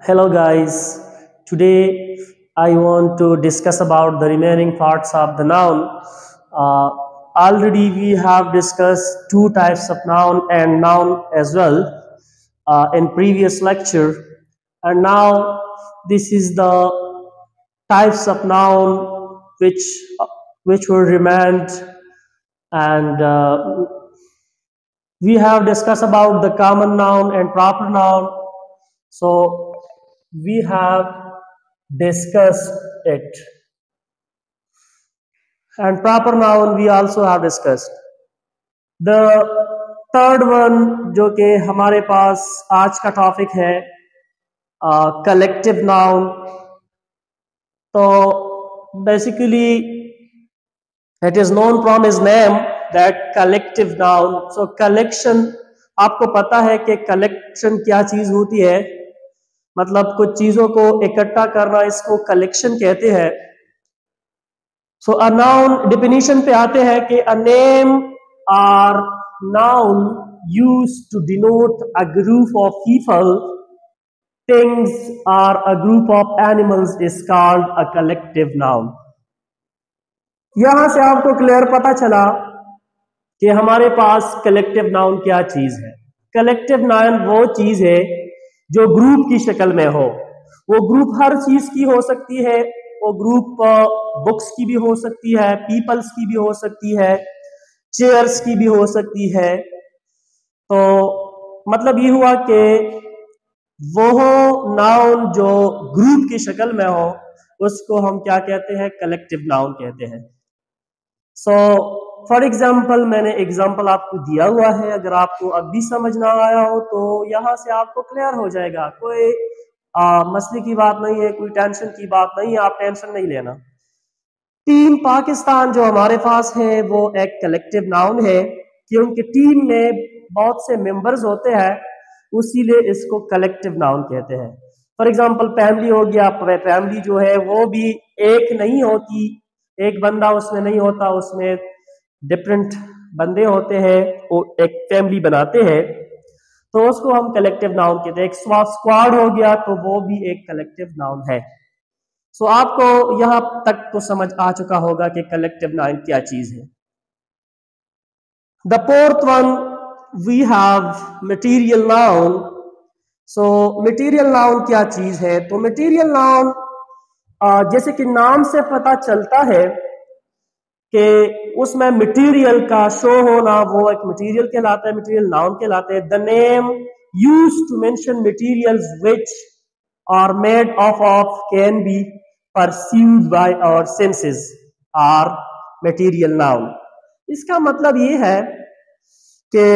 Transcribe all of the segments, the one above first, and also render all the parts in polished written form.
Hello guys, today I want to discuss about the remaining parts of the noun. Uh, Already we have discussed two types of noun and noun as well in previous lecture, and now this is the types of noun which were remained, and we have discussed about the common noun and proper noun. So we have discussed it, and proper noun we also have discussed. The third one जो कि हमारे पास आज का topic है collective noun. तो basically it is known from his name that collective noun. So collection, आपको पता है कि कलेक्शन क्या चीज होती है, मतलब कुछ चीजों को इकट्ठा करना, इसको कलेक्शन कहते हैं. सो अ नाउन डिफिनीशन पे आते हैं कि a name or noun used to denote a group of people, things or a group of animals is called a collective noun. यहां से आपको क्लियर पता चला कि हमारे पास कलेक्टिव नाउन क्या चीज है. कलेक्टिव नाउन वो चीज है जो ग्रुप की शक्ल में हो. वो ग्रुप हर चीज की हो सकती है. वो ग्रुप बुक्स की भी हो सकती है, पीपल्स की भी हो सकती है, चेयर्स की भी हो सकती है. तो मतलब ये हुआ कि वो नाउन जो ग्रुप की शक्ल में हो उसको हम क्या कहते हैं, कलेक्टिव नाउन कहते हैं. सो फॉर एग्जाम्पल, मैंने एग्जाम्पल आपको दिया हुआ है. अगर आपको अब भी समझ ना आया हो तो यहां से आपको क्लियर हो जाएगा. कोई मसले की बात नहीं है, कोई टेंशन की बात नहीं है, आप टेंशन नहीं लेना. टीम पाकिस्तान जो हमारे पास है वो एक कलेक्टिव नाउन है, क्योंकि टीम में बहुत से मेंबर्स होते हैं, उसीलिए इसको कलेक्टिव नाउन कहते हैं. फॉर एग्जाम्पल फैमिली हो गया. फैमिली जो है वो भी एक नहीं होती, एक बंदा उसमें नहीं होता, उसमें डिफरेंट बंदे होते हैं, वो एक फैमिली बनाते हैं, तो उसको हम कलेक्टिव नाउन कहते हैं. एक स्क्वाड हो गया तो वो भी एक कलेक्टिव नाउन है. सो आपको यहां तक तो समझ आ चुका होगा कि कलेक्टिव नाउन क्या चीज है. The fourth one we have material noun. So material noun क्या चीज है? तो मटेरियल नाउन जैसे कि नाम से पता चलता है कि उसमें मटेरियल का शो होना, वो एक मटेरियल कहलाता है, मटेरियल नाउन कहलाते हैं. The name used to mention materials which are made of can be perceived by our senses are material noun. इसका मतलब ये है कि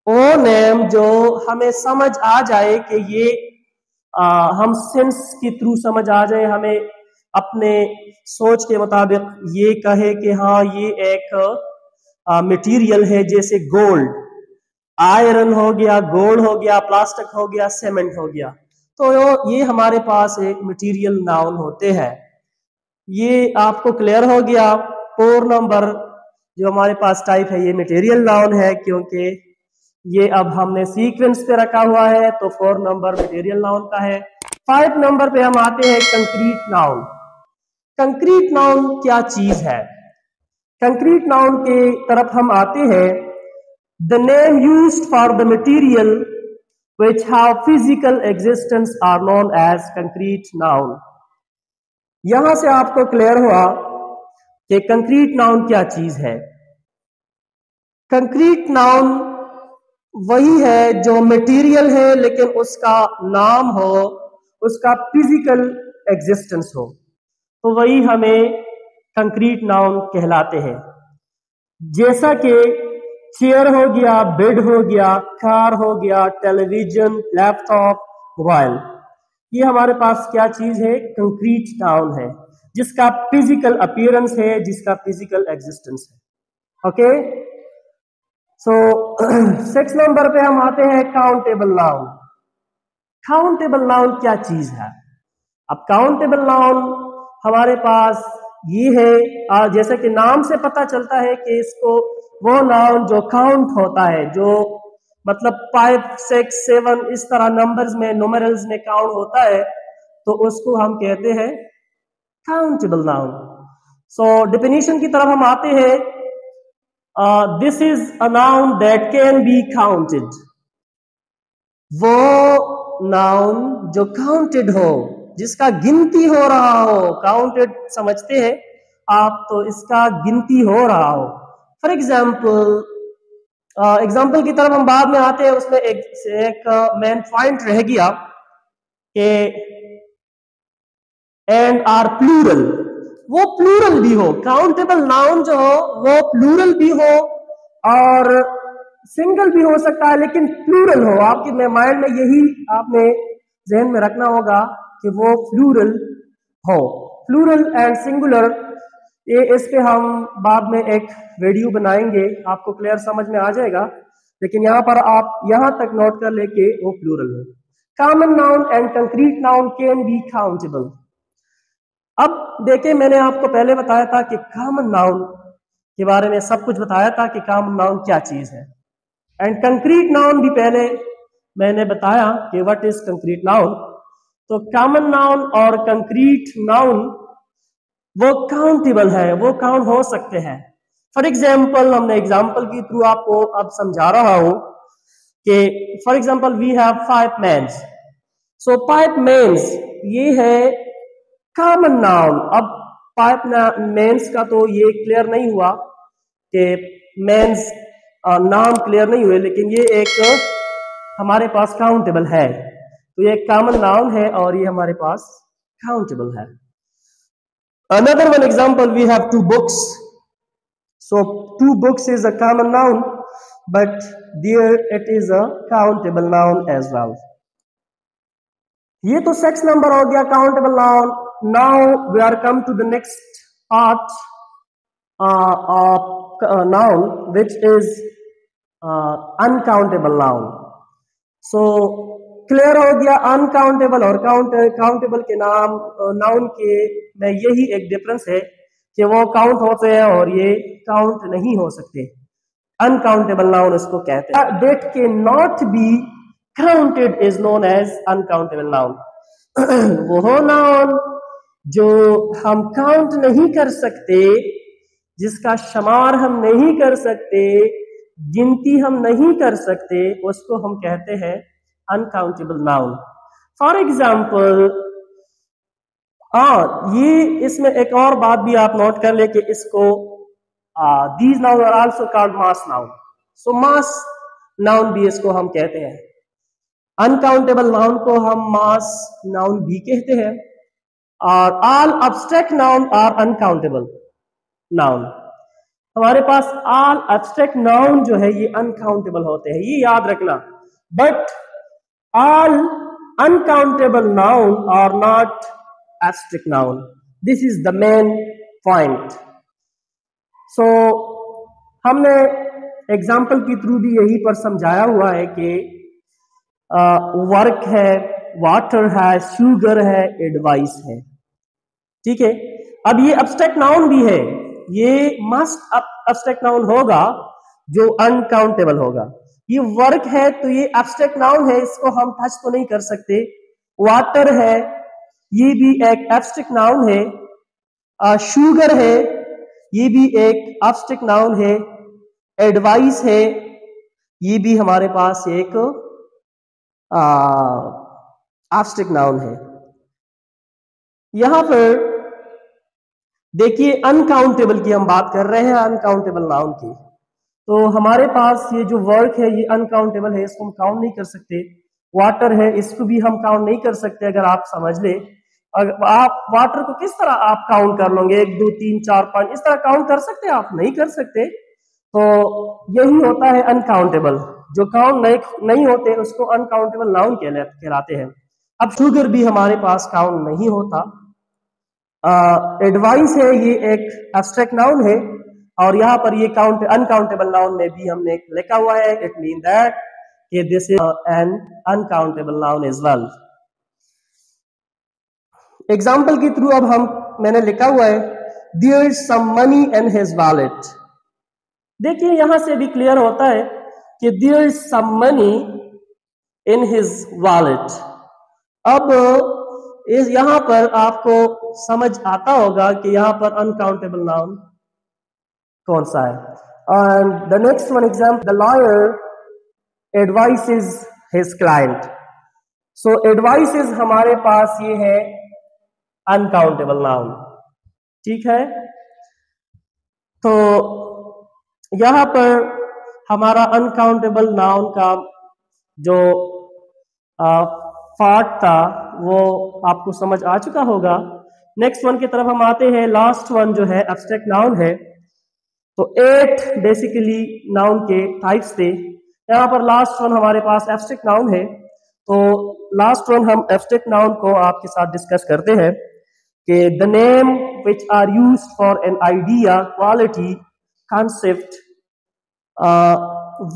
वो नेम जो हमें समझ आ जाए कि ये हम सेंस के थ्रू समझ आ जाए, हमें अपने सोच के मुताबिक ये कहे कि हाँ ये एक मटेरियल है, जैसे गोल्ड, आयरन हो गया, गोल्ड हो गया, प्लास्टिक हो गया, सीमेंट हो गया. तो ये हमारे पास एक मटेरियल नाउन होते हैं. ये आपको क्लियर हो गया. 4 नंबर जो हमारे पास टाइप है ये मटेरियल नाउन है, क्योंकि ये अब हमने सीक्वेंस पे रखा हुआ है, तो 4 नंबर मटेरियल नाउन का है. 5 नंबर पे हम आते हैं कंक्रीट नाउन. कंक्रीट नाउन क्या चीज है? कंक्रीट नाउन के तरफ हम आते हैं. The name used for the material which have physical existence are known as concrete noun. यहां से आपको क्लियर हुआ कि कंक्रीट नाउन क्या चीज है. कंक्रीट नाउन वही है जो मटेरियल है लेकिन उसका नाम हो, उसका फिजिकल एग्जिस्टेंस हो, तो वही हमें कंक्रीट नाउन कहलाते हैं. जैसा कि चेयर हो गया, बेड हो गया, कार हो गया, टेलीविजन, लैपटॉप, मोबाइल, ये हमारे पास क्या चीज है? कंक्रीट नाउन है, जिसका फिजिकल अपीयरेंस है, जिसका फिजिकल एग्जिस्टेंस है. ओके. सो 6 नंबर पे हम आते हैं काउंटेबल नाउन. काउंटेबल नाउन क्या चीज है? अब काउंटेबल नाउन हमारे पास ये है, जैसे कि नाम से पता चलता है कि इसको वो नाउन जो काउंट होता है, जो मतलब 5, 6, 7 इस तरह नंबर्स में, न्यूमेरल्स में काउंट होता है, तो उसको हम कहते हैं काउंटेबल नाउन। सो डेफिनेशन की तरफ हम आते हैं। This is a noun that can be counted. वो नाउन जो काउंटेड हो, जिसका गिनती हो रहा हो। काउंटेड समझते हैं आप, तो इसका गिनती हो रहा हो। फॉर एग्जाम्पल की तरफ हम बाद में आते हैं। उसमें एक मेन पॉइंट रह गया कि एंड आर प्लूरल, वो प्लूरल भी हो। काउंटेबल नाउन जो हो वो प्लूरल भी हो और सिंगल भी हो सकता है, लेकिन प्लूरल हो। आपके माइंड में यही आपने जहन में रखना होगा कि वो प्लूरल हो। प्लूरल एंड सिंगुलर, ये इस पे हम बाद में एक वीडियो बनाएंगे, आपको क्लियर समझ में आ जाएगा। लेकिन यहाँ पर आप यहाँ तक नोट कर लेके वो प्लूरल हो। Common noun and concrete noun can be countable. अब देखिए, मैंने आपको पहले बताया था कि कॉमन नाउन के बारे में सब कुछ बताया था कि कॉमन नाउन क्या चीज है, एंड कंक्रीट नाउन भी पहले मैंने बताया कि व्हाट इज कंक्रीट नाउन। तो कॉमन नाउन और कंक्रीट नाउन वो काउंटेबल है, वो काउंट हो सकते हैं। फॉर एग्जाम्पल, हमने एग्जाम्पल के थ्रू आपको अब समझा रहा हूं कि for example we have 5 mens. So 5 mens ये है कॉमन नाउन। अब 5 मेंस का तो ये क्लियर नहीं हुआ कि मेंस नाम क्लियर नहीं हुए, लेकिन ये एक हमारे पास काउंटेबल है। तो ये कॉमन नाउन है और ये हमारे पास काउंटेबल है। Another one example, we have 2 books. So 2 books is a common noun, but there it is a countable noun as well. ये तो सेक्स नंबर हो गया countable noun. Now we are come to the next part of noun which is uncountable noun. So clear हो गया uncountable और countable के noun के में यही एक डिफरेंस है कि वो काउंट होते हैं और ये काउंट नहीं हो सकते। अनकाउंटेबल नाउन इसको कहते हैं। That can not be counted is known as uncountable noun. वो नाउन जो हम काउंट नहीं कर सकते, जिसका शुमार हम नहीं कर सकते, गिनती हम नहीं कर सकते, उसको हम कहते हैं अनकाउंटेबल नाउन। फॉर एग्जाम्पल, ये इसमें एक और बात भी आप नोट कर ले कि इसको these noun are also called mass noun. So mass noun भी इसको हम कहते हैं। अनकाउंटेबल नाउन को हम मास नाउन भी कहते हैं। और all abstract noun are uncountable noun. हमारे पास ऑल एब्स्ट्रैक्ट नाउन जो है ये अनकाउंटेबल होते हैं, ये याद रखना। But all uncountable noun are not abstract noun. This is the main point. So हमने एग्जाम्पल के थ्रू भी यही पर समझाया हुआ है कि वर्क है, वाटर है, शुगर है, एडवाइस है। ठीक है, अब ये abstract नाउन भी है, ये मस्ट abstract नाउन होगा जो अनकाउंटेबल होगा। ये वर्क है तो ये एब्स्ट्रैक्ट नाउन है, इसको हम टच तो नहीं कर सकते। वाटर है, ये भी एक एब्स्ट्रैक्ट नाउन है। शुगर है, ये भी एक एब्स्ट्रैक्ट नाउन है। एडवाइस है, ये भी हमारे पास एक एब्स्ट्रैक्ट नाउन है। यहां पर देखिए अनकाउंटेबल की हम बात कर रहे हैं, अनकाउंटेबल नाउन की। तो हमारे पास ये जो वर्क है ये अनकाउंटेबल है, इसको हम काउंट नहीं कर सकते। वाटर है, इसको भी हम काउंट नहीं कर सकते। अगर आप समझ ले, अगर आप वाटर को किस तरह आप काउंट कर लोगे, 1 2 3 4 5 इस तरह काउंट कर सकते हैं? आप नहीं कर सकते। तो यही होता है अनकाउंटेबल। जो काउंट नहीं होते उसको अनकाउंटेबल नाउन कहलाते हैं। अब शुगर भी हमारे पास काउंट नहीं होता। एडवाइस है, ये एक एब्स्ट्रैक्ट नाउन है और यहाँ पर ये अनकाउंटेबल नाउन में भी हमने लिखा हुआ है। It mean that this is an uncountable noun as well. Example के थ्रू अब मैंने लिखा हुआ है there is some money in his wallet. देखिए यहां से भी क्लियर होता है कि there is some money in his wallet. अब यहां पर आपको समझ आता होगा कि यहां पर अनकाउंटेबल नाउन कौन सा है। And the next one example, the lawyer advices his client. So advices हमारे पास ये है अनकाउंटेबल नाउन, ठीक है। तो यहां पर हमारा अनकाउंटेबल नाउन का जो पार्ट था वो आपको समझ आ चुका होगा। नेक्स्ट वन की तरफ हम आते हैं। लास्ट वन जो है एब्स्ट्रैक्ट नाउन है। तो 8 बेसिकली नाउन के टाइप्स थे। यहाँ पर लास्ट वन हमारे पास एब्स्ट्रैक्ट नाउन है। तो लास्ट वन हम एब्स्ट्रैक्ट नाउन को आपके साथ डिस्कस करते हैं कि the name which are used for an idea, quality, concept.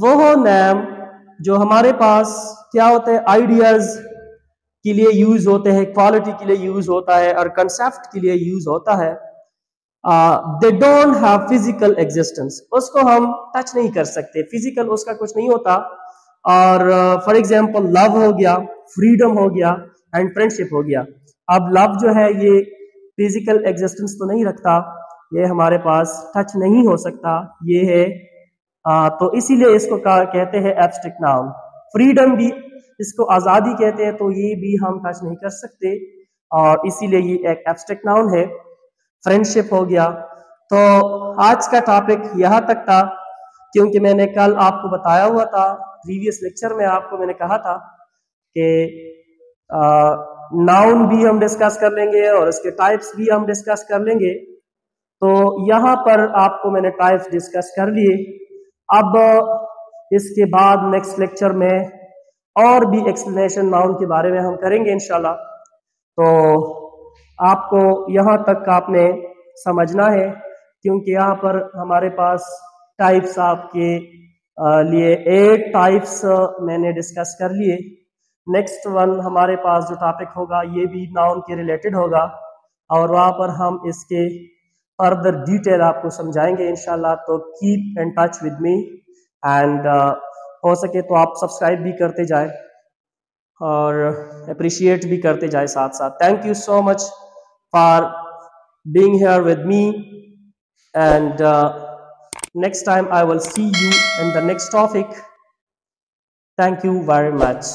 वो नेम जो हमारे पास क्या होते हैं, आइडियाज के लिए यूज होते हैं, क्वालिटी के लिए यूज होता है और कंसेप्ट के लिए यूज होता है। They don't have physical existence, उसको हम टच नहीं कर सकते, फिजिकल उसका कुछ नहीं होता। और फॉर एग्जांपल लव हो गया, फ्रीडम हो गया एंड फ्रेंडशिप हो गया। अब लव जो है ये फिजिकल एग्जिस्टेंस तो नहीं रखता, ये हमारे पास टच नहीं हो सकता, ये है तो इसीलिए इसको कहते हैं एब्स्ट्रैक्ट नाउन। फ्रीडम भी इसको आज़ादी कहते हैं, तो ये भी हम टच नहीं कर सकते और इसीलिए ये एक एब्स्ट्रैक्ट नाउन है। फ्रेंडशिप हो गया। तो आज का टॉपिक यहाँ तक था, क्योंकि मैंने कल आपको बताया हुआ था, प्रीवियस लेक्चर में आपको मैंने कहा था कि नाउन भी हम डिस्कस कर लेंगे और इसके टाइप्स भी हम डिस्कस कर लेंगे। तो यहाँ पर आपको मैंने टाइप्स डिस्कस कर लिए। अब इसके बाद नेक्स्ट लेक्चर में और भी एक्सप्लेनेशन नाउन के बारे में हम करेंगे इंशाल्लाह। तो आपको यहाँ तक आपने समझना है, क्योंकि यहाँ पर हमारे पास टाइप्स आपके लिए 8 टाइप्स मैंने डिस्कस कर लिए। नेक्स्ट वन हमारे पास जो टॉपिक होगा ये भी नाउन के रिलेटेड होगा और वहाँ पर हम इसके फर्दर डिटेल आपको समझाएंगे इंशाल्लाह। तो keep in touch with me and हो सके तो आप सब्सक्राइब भी करते जाए और अप्रिशिएट भी करते जाए साथ साथ। Thank you so much for being here with me and next time I will see you in the next topic. Thank you very much.